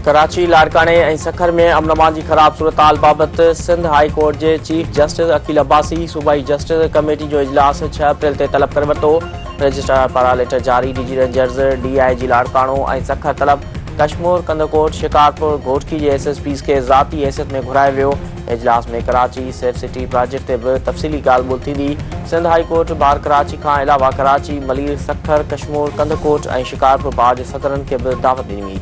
कराची, लाड़काने ऐं सखर में अमन जी ख़राब सूरत-हाल बाबत सिंध हाई कोर्ट के चीफ जस्टिस अकील अब्बासी सूबाई जस्टिस कमेटी जो इजलास 6 अप्रैल ते तलब करे वरितो। रजिस्ट्रार पारां लेटर जारी। डीजी रेंजर्स DIG लाड़कानो ऐं सखर तलब। कश्मीर, कंदकोट, शिकारपुर, घोटकी के SSPs के ज़ाती हैसियत में घुरायो वियो। इजलास में कराची सेफ सिटी प्रोजेक्ट ते भी तफ़सीली ॻाल्हि ॿोल थींदी। Sindh high court bar Karachi खां अलावा कराची, मलीर, सखर, कश्मीर, कंदकोट ऐं शिकारपुर बार के सदरनि खे भी दावत ॾिनी हुई।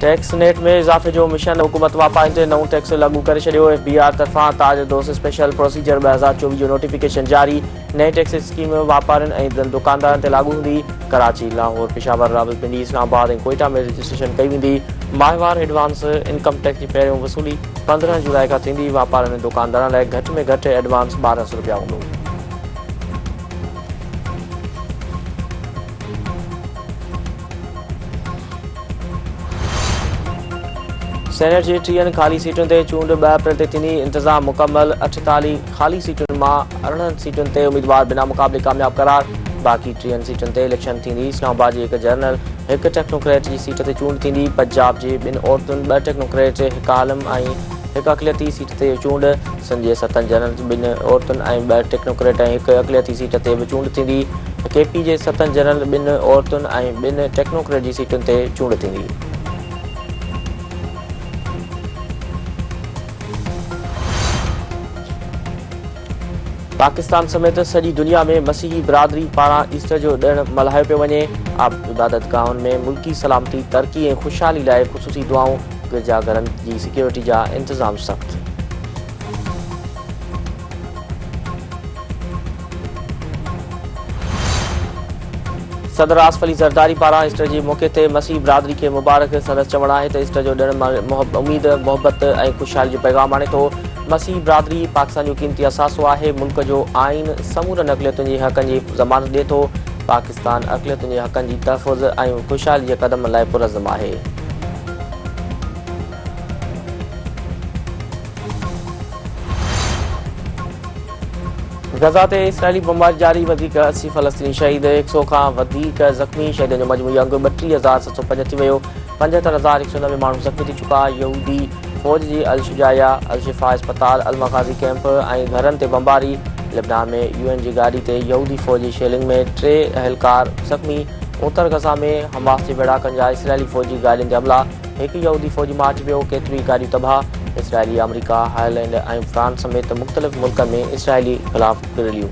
टैक्स नेट में इजाफे जो मिशन हुकूमत वापारियुनि ते नओं टैक्स लागू करे छॾियो। FBR तरफ़ां ताज दोस्त स्पेशल प्रोसीजर 2024 जो नोटिफिकेशन जारी। नई टैक्स स्कीम वापारियुनि ऐं दुकानदारनि ते लागू हूंदी। कराची, लाहौर, पेशावर, रावलपिंडी, इस्लामाबाद ऐं कोयटा में रजिस्ट्रेशन कई वेंदी। माहिवार एडवांस इनकम टैक्स जी पहिरियों वसूली 15 जुलाई खां थींदी। वापारियुनि ऐं दुकानदारनि लाइ घटि में घटि एडवांस 1200 रुपया हूंदो। सेनेट जी 30 खाली सीटुनि ते चूंड 2 अप्रैल ते थींदी। इंतज़ाम मुकमल। 48 खाली सीटुनि मां 18 सीटुनि ते उम्मीदवार बिना मुक़ाबले कामयाब करार। बाक़ी 30 सीटुनि ते इलेक्शन थींदी। इस्लामाबाद जी 1 जनरल, 1 टेक्नोक्रेट जी सीट ते चूंड थींदी। पंजाब जी 2 औरतुनि, 2 टेक्नोक्रेट, 1 आलम ऐं 1 अक़लियती सीट ते चूंड। सिंध जे 7 जनरल, 2 औरतुनि ऐं 2 टेक्नोक्रेट ऐं 1 अक़लियती सीट ते बि चूंड थींदी। KP जे 7 जनरल, 2 औरतुनि ऐं 2 टेक्नोक्रेट जी सीटुनि ते चूंड थींदी। पाकिस्तान समेत सॼी दुनिया में मसीही बिरादरी पारां ईस्टर जो ॾिणु मल्हायो पियो वञे। इबादतगाहुनि में मुल्की सलामती, तरक़ी ऐं ख़ुशहाली लाइ ख़ुसूसी दुआऊं। गिरजाघरनि जी सिक्योरिटी जा इंतज़ाम सख़्त। सदर आसिफ अली ज़रदारी पारां ईस्टर जे मौक़े ते मसीह बिरादरी खे मुबारक। संदसि चवणु आहे त ईस्टर जो ॾिणु उमीद, मोहबत ऐं ख़ुशहाली जो पैगाम आणे थो। मसीह बिरादरी पाकिस्तान जो क़ीमती असासो आहे। मुल्क जो आइन समूरनि अक़लियतुनि जे हक़नि जी ज़मानत ॾिए थो। पाकिस्तान अक़लियतुनि जे हक़नि जी तहफ़ुज़ ऐं ख़ुशहाली जे क़दम लाइ पुरज़म आहे। गज़ा ते इसराइली बमबारी जारी। वधीक 80 फ़लस्तीनी शहीद, 100 खां वधीक ज़ख़्मी। शहीदनि जो मजमूई अंग 32,705 थी वियो। 75,190 माण्हू ज़ख़्मी थी चुका। यहूदी फ़ौज जी अल-शुजाया, अल-शिफा अस्पताल, अल-मग़ाज़ी कैंप ऐं घरनि ते बमबारी। लेबनान में UN जी गाॾी ते यहूदी फ़ौज जी शेलिंग में 3 अहलकार ज़ख़्मी। उत्तर गज़ा में हमास जे बेड़ाकनि जा इसराइली फ़ौजी गाॾियुनि ते हमला। 1 यहूदी फ़ौजी मारिजी वियो। केतिरियूं गाॾियूं तबाह। इसराइली, अमरीका, आयरलैंड ऐं फ्रांस समेत मुख़्तलिफ़ मुल्कनि में इसराइली ख़िलाफ़ रैलियूं।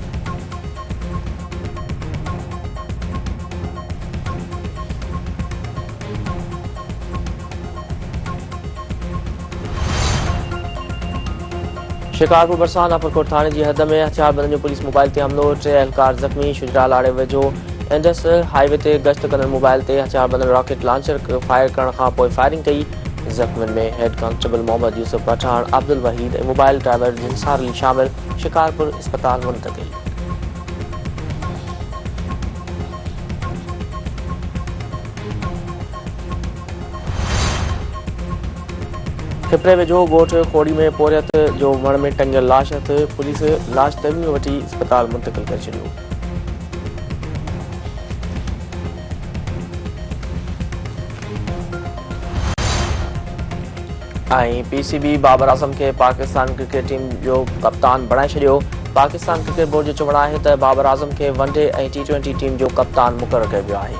शिकारपुर भरिसां नफरकोट थाणे जी हद में हथियारबंदनि जो पुलिस मोबाइल ते हमलो। 3 अहलकार ज़ख़्मी। शुजराल आड़े वेझो इंडस हाईवे ते गश्त कंदड़ मोबाइल ते हथियारबंदनि रॉकेट लॉन्चर फायर करण खां पोइ फायरिंग कई। ज़ख़्मियुनि में हेड कांस्टेबल मोहम्मद यूसुफ पठान, अब्दुल वहीद ऐं मोबाइल ड्राइवर जिनसार अली शामिल। शिकारपुर अस्पताल मुंतक़िल। खिपरे वेझो ॻोठ खोड़ी में पोरियत जो वण में टंगियल लाश हथ। पुलिस लाश तमीम वठी अस्पताल मुंतक़िल करे छॾियो। ऐं PCB बाबर आज़म खे पाकिस्तान क्रिकेट टीम जो कप्तान बणाए छॾियो। पाकिस्तान क्रिकेट बोर्ड जो चवणु आहे त बाबर आज़म खे वनडे ऐं T20 टीम जो कप्तान मुक़ररु कयो वियो आहे।